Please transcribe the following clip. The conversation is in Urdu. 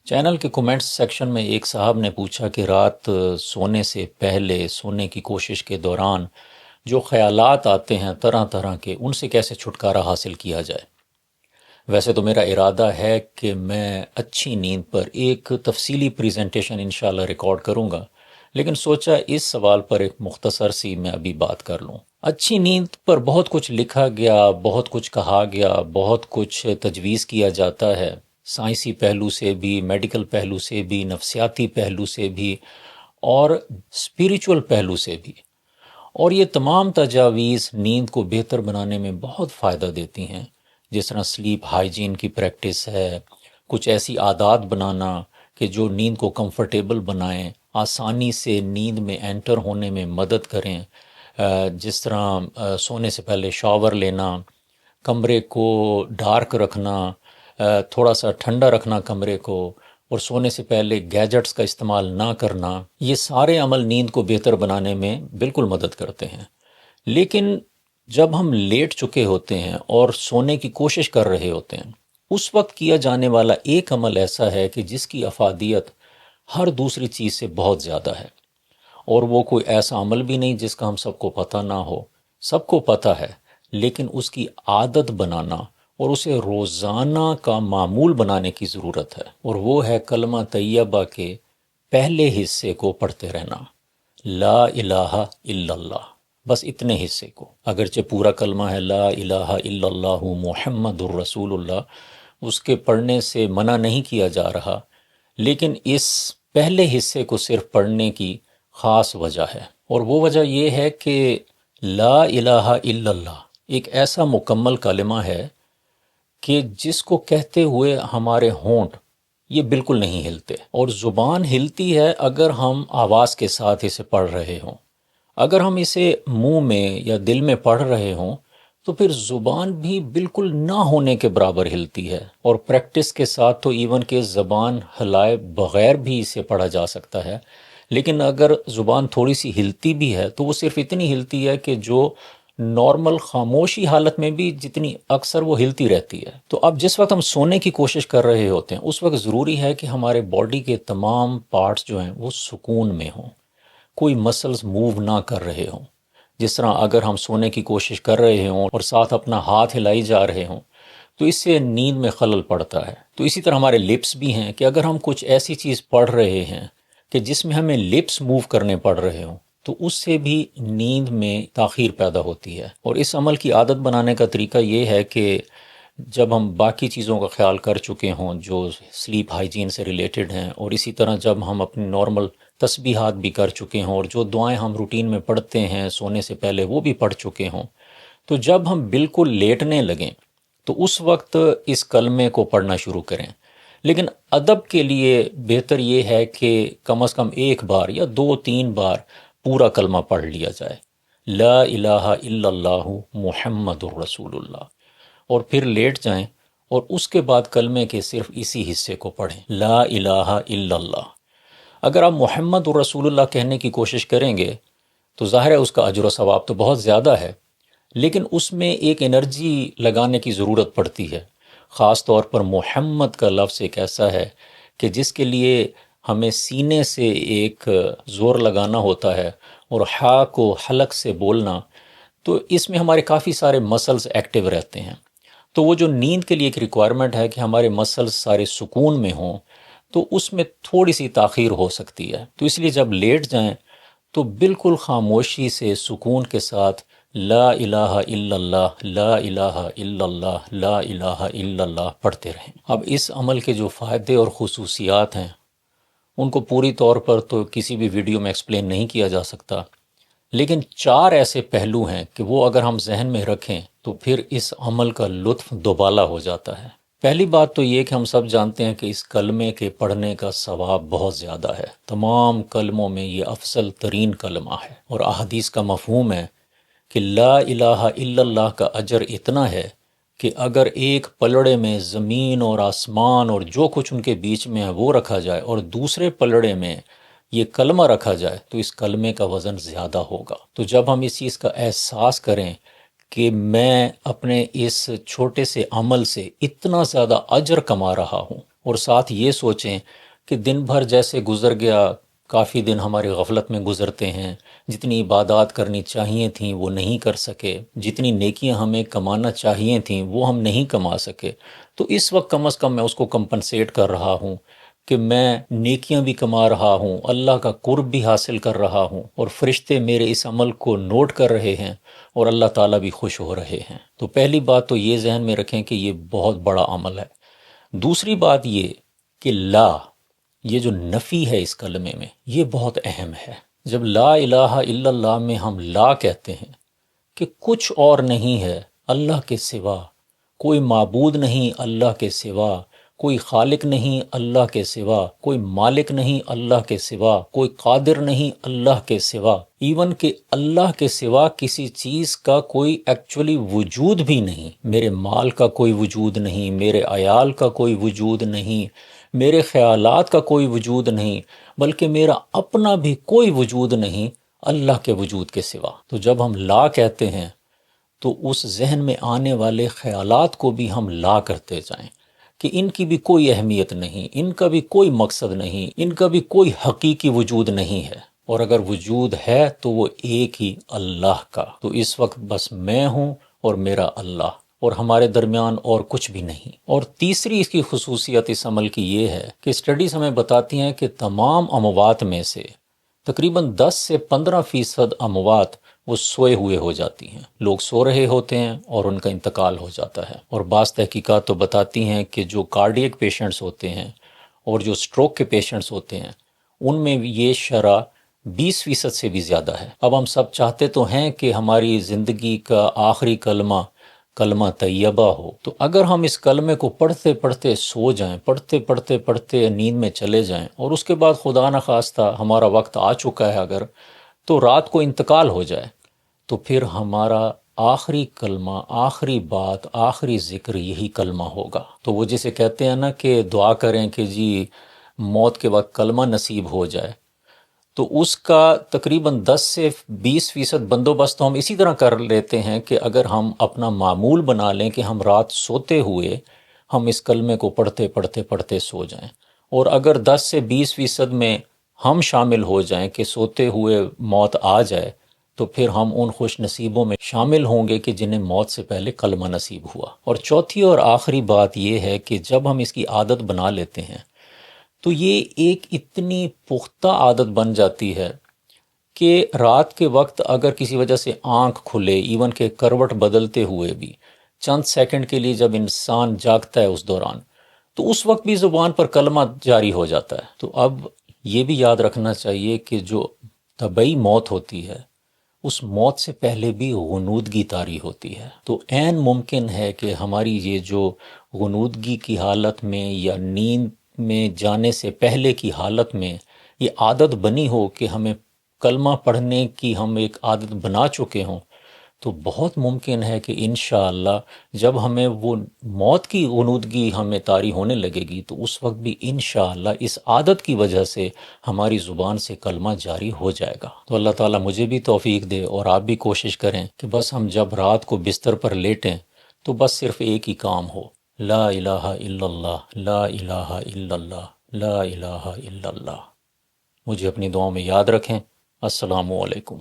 چینل کے کومنٹس سیکشن میں ایک صاحب نے پوچھا کہ رات سونے سے پہلے سونے کی کوشش کے دوران جو خیالات آتے ہیں طرح طرح کے، ان سے کیسے چھٹکارا حاصل کیا جائے۔ ویسے تو میرا ارادہ ہے کہ میں اچھی نیند پر ایک تفصیلی پریزنٹیشن انشاءاللہ ریکارڈ کروں گا، لیکن سوچا اس سوال پر ایک مختصر سی میں ابھی بات کر لوں۔ اچھی نیند پر بہت کچھ لکھا گیا، بہت کچھ کہا گیا، بہت کچھ تجویز کیا جاتا ہے، سائنسی پہلو سے بھی، میڈیکل پہلو سے بھی، نفسیاتی پہلو سے بھی اور اسپریچول پہلو سے بھی، اور یہ تمام تجاویز نیند کو بہتر بنانے میں بہت فائدہ دیتی ہیں۔ جس طرح سلیپ ہائیجین کی پریکٹس ہے، کچھ ایسی عادات بنانا کہ جو نیند کو کمفرٹیبل بنائیں، آسانی سے نیند میں انٹر ہونے میں مدد کریں، جس طرح سونے سے پہلے شاور لینا، کمرے کو ڈارک رکھنا، تھوڑا سا ٹھنڈا رکھنا کمرے کو، اور سونے سے پہلے گیجٹس کا استعمال نہ کرنا، یہ سارے عمل نیند کو بہتر بنانے میں بالکل مدد کرتے ہیں۔ لیکن جب ہم لیٹ چکے ہوتے ہیں اور سونے کی کوشش کر رہے ہوتے ہیں، اس وقت کیا جانے والا ایک عمل ایسا ہے کہ جس کی افادیت ہر دوسری چیز سے بہت زیادہ ہے، اور وہ کوئی ایسا عمل بھی نہیں جس کا ہم سب کو پتہ نہ ہو، سب کو پتہ ہے، لیکن اس کی عادت بنانا اور اسے روزانہ کا معمول بنانے کی ضرورت ہے، اور وہ ہے کلمہ طیبہ کے پہلے حصے کو پڑھتے رہنا، لا الہ الا اللہ، بس اتنے حصے کو۔ اگرچہ پورا کلمہ ہے لا الہ الا اللہ محمد الرسول اللہ، اس کے پڑھنے سے منع نہیں کیا جا رہا، لیکن اس پہلے حصے کو صرف پڑھنے کی خاص وجہ ہے، اور وہ وجہ یہ ہے کہ لا الہ الا اللہ ایک ایسا مکمل کلمہ ہے کہ جس کو کہتے ہوئے ہمارے ہونٹ یہ بالکل نہیں ہلتے، اور زبان ہلتی ہے اگر ہم آواز کے ساتھ اسے پڑھ رہے ہوں۔ اگر ہم اسے منہ میں یا دل میں پڑھ رہے ہوں تو پھر زبان بھی بالکل نہ ہونے کے برابر ہلتی ہے، اور پریکٹس کے ساتھ تو ایون کہ زبان ہلائے بغیر بھی اسے پڑھا جا سکتا ہے، لیکن اگر زبان تھوڑی سی ہلتی بھی ہے تو وہ صرف اتنی ہلتی ہے کہ جو نارمل خاموشی حالت میں بھی جتنی اکثر وہ ہلتی رہتی ہے۔ تو اب جس وقت ہم سونے کی کوشش کر رہے ہوتے ہیں اس وقت ضروری ہے کہ ہمارے باڈی کے تمام پارٹس جو ہیں وہ سکون میں ہوں، کوئی مسلز موو نہ کر رہے ہوں۔ جس طرح اگر ہم سونے کی کوشش کر رہے ہوں اور ساتھ اپنا ہاتھ ہلائی جا رہے ہوں تو اس سے نیند میں خلل پڑتا ہے۔ تو اسی طرح ہمارے لپس بھی ہیں کہ اگر ہم کچھ ایسی چیز پڑھ رہے ہیں کہ جس میں ہمیں لپس موو کرنے پڑ رہے ہوں تو اس سے بھی نیند میں تاخیر پیدا ہوتی ہے۔ اور اس عمل کی عادت بنانے کا طریقہ یہ ہے کہ جب ہم باقی چیزوں کا خیال کر چکے ہوں جو سلیپ ہائیجین سے ریلیٹڈ ہیں، اور اسی طرح جب ہم اپنی نارمل تسبیحات بھی کر چکے ہوں اور جو دعائیں ہم روٹین میں پڑھتے ہیں سونے سے پہلے وہ بھی پڑھ چکے ہوں، تو جب ہم بالکل لیٹنے لگیں تو اس وقت اس کلمے کو پڑھنا شروع کریں۔ لیکن ادب کے لیے بہتر یہ ہے کہ کم از کم ایک بار یا دو تین بار پورا کلمہ پڑھ لیا جائے، لا الہ الا اللہ محمد الرسول اللہ، اور پھر لیٹ جائیں اور اس کے بعد کلمے کے صرف اسی حصے کو پڑھیں، لا الہ الا اللہ۔ اگر آپ محمد الرسول اللہ کہنے کی کوشش کریں گے تو ظاہر ہے اس کا اجر و ثواب تو بہت زیادہ ہے، لیکن اس میں ایک انرجی لگانے کی ضرورت پڑتی ہے۔ خاص طور پر محمد کا لفظ ایک ایسا ہے کہ جس کے لیے ہمیں سینے سے ایک زور لگانا ہوتا ہے، اور ہا کو حلق سے بولنا، تو اس میں ہمارے کافی سارے مسلز ایکٹیو رہتے ہیں۔ تو وہ جو نیند کے لیے ایک ریکوائرمنٹ ہے کہ ہمارے مسلز سارے سکون میں ہوں، تو اس میں تھوڑی سی تاخیر ہو سکتی ہے۔ تو اس لیے جب لیٹ جائیں تو بالکل خاموشی سے سکون کے ساتھ لا الہ الا اللہ، لا الہ الا اللہ، لا الہ الا اللہ پڑھتے رہیں۔ اب اس عمل کے جو فائدے اور خصوصیات ہیں ان کو پوری طور پر تو کسی بھی ویڈیو میں ایکسپلین نہیں کیا جا سکتا، لیکن چار ایسے پہلو ہیں کہ وہ اگر ہم ذہن میں رکھیں تو پھر اس عمل کا لطف دوبالا ہو جاتا ہے۔ پہلی بات تو یہ کہ ہم سب جانتے ہیں کہ اس کلمے کے پڑھنے کا ثواب بہت زیادہ ہے، تمام کلموں میں یہ افضل ترین کلمہ ہے، اور احادیث کا مفہوم ہے کہ لا الہ الا اللہ کا اجر اتنا ہے کہ اگر ایک پلڑے میں زمین اور آسمان اور جو کچھ ان کے بیچ میں ہے وہ رکھا جائے اور دوسرے پلڑے میں یہ کلمہ رکھا جائے تو اس کلمے کا وزن زیادہ ہوگا۔ تو جب ہم اس چیز کا احساس کریں کہ میں اپنے اس چھوٹے سے عمل سے اتنا زیادہ اجر کما رہا ہوں، اور ساتھ یہ سوچیں کہ دن بھر جیسے گزر گیا، کافی دن ہمارے غفلت میں گزرتے ہیں، جتنی عبادات کرنی چاہیے تھیں وہ نہیں کر سکے، جتنی نیکیاں ہمیں کمانا چاہیے تھیں وہ ہم نہیں کما سکے، تو اس وقت کم از کم میں اس کو کمپنسیٹ کر رہا ہوں کہ میں نیکیاں بھی کما رہا ہوں، اللہ کا قرب بھی حاصل کر رہا ہوں، اور فرشتے میرے اس عمل کو نوٹ کر رہے ہیں، اور اللہ تعالیٰ بھی خوش ہو رہے ہیں۔ تو پہلی بات تو یہ ذہن میں رکھیں کہ یہ بہت بڑا عمل ہے۔ دوسری بات یہ کہ لا، یہ جو نفی ہے اس کلمے میں، یہ بہت اہم ہے۔ جب لا الہ الا اللہ میں ہم لا کہتے ہیں کہ کچھ اور نہیں ہے اللہ کے سوا، کوئی معبود نہیں اللہ کے سوا، کوئی خالق نہیں اللہ کے سوا، کوئی مالک نہیں اللہ کے سوا، کوئی قادر نہیں اللہ کے سوا، ایون کہ اللہ کے سوا کسی چیز کا کوئی ایکچولی وجود بھی نہیں۔ میرے مال کا کوئی وجود نہیں، میرے عیال کا کوئی وجود نہیں، میرے خیالات کا کوئی وجود نہیں، بلکہ میرا اپنا بھی کوئی وجود نہیں اللہ کے وجود کے سوا۔ تو جب ہم لا کہتے ہیں تو اس ذہن میں آنے والے خیالات کو بھی ہم لا کرتے جائیں کہ ان کی بھی کوئی اہمیت نہیں، ان کا بھی کوئی مقصد نہیں، ان کا بھی کوئی حقیقی وجود نہیں ہے، اور اگر وجود ہے تو وہ ایک ہی اللہ کا۔ تو اس وقت بس میں ہوں اور میرا اللہ، اور ہمارے درمیان اور کچھ بھی نہیں۔ اور تیسری اس کی خصوصیت اس عمل کی یہ ہے کہ اسٹڈیز ہمیں بتاتی ہیں کہ تمام اموات میں سے تقریباً 10 سے 15% اموات وہ سوئے ہوئے ہو جاتی ہیں۔ لوگ سو رہے ہوتے ہیں اور ان کا انتقال ہو جاتا ہے۔ اور بعض تحقیقات تو بتاتی ہیں کہ جو کارڈیک پیشنٹس ہوتے ہیں اور جو سٹروک کے پیشنٹس ہوتے ہیں، ان میں یہ شرح 20% سے بھی زیادہ ہے۔ اب ہم سب چاہتے تو ہیں کہ ہماری زندگی کا آخری کلمہ کلمہ طیبہ ہو، تو اگر ہم اس کلمے کو پڑھتے پڑھتے سو جائیں، پڑھتے نیند میں چلے جائیں، اور اس کے بعد خدا نخواستہ ہمارا وقت آ چکا ہے اگر، تو رات کو انتقال ہو جائے، تو پھر ہمارا آخری کلمہ، آخری بات، آخری ذکر یہی کلمہ ہوگا۔ تو وہ جسے کہتے ہیں نا کہ دعا کریں کہ جی موت کے وقت کلمہ نصیب ہو جائے، تو اس کا تقریباً 10 سے 20% بندوبست تو ہم اسی طرح کر لیتے ہیں کہ اگر ہم اپنا معمول بنا لیں کہ ہم رات سوتے ہوئے ہم اس کلمے کو پڑھتے سو جائیں، اور اگر 10 سے 20% میں ہم شامل ہو جائیں کہ سوتے ہوئے موت آ جائے، تو پھر ہم ان خوش نصیبوں میں شامل ہوں گے کہ جنہیں موت سے پہلے کلمہ نصیب ہوا۔ اور چوتھی اور آخری بات یہ ہے کہ جب ہم اس کی عادت بنا لیتے ہیں تو یہ ایک اتنی پختہ عادت بن جاتی ہے کہ رات کے وقت اگر کسی وجہ سے آنکھ کھلے، ایون کہ کروٹ بدلتے ہوئے بھی چند سیکنڈ کے لیے جب انسان جاگتا ہے اس دوران، تو اس وقت بھی زبان پر کلمہ جاری ہو جاتا ہے۔ تو اب یہ بھی یاد رکھنا چاہیے کہ جو طبعی موت ہوتی ہے، اس موت سے پہلے بھی غنودگی طاری ہوتی ہے۔ تو عین ممکن ہے کہ ہماری یہ جو غنودگی کی حالت میں یا نیند میں جانے سے پہلے کی حالت میں یہ عادت بنی ہو کہ ہمیں کلمہ پڑھنے کی ہم ایک عادت بنا چکے ہوں، تو بہت ممکن ہے کہ انشاءاللہ جب ہمیں وہ موت کی غنودگی ہمیں طاری ہونے لگے گی تو اس وقت بھی انشاءاللہ اس عادت کی وجہ سے ہماری زبان سے کلمہ جاری ہو جائے گا۔ تو اللہ تعالیٰ مجھے بھی توفیق دے، اور آپ بھی کوشش کریں کہ بس ہم جب رات کو بستر پر لیٹیں تو بس صرف ایک ہی کام ہو، لا الہ الا اللہ، لا الہ الا اللہ، لا الہ الا اللہ۔ مجھے اپنی دعاؤں میں یاد رکھیں۔ السلام علیکم۔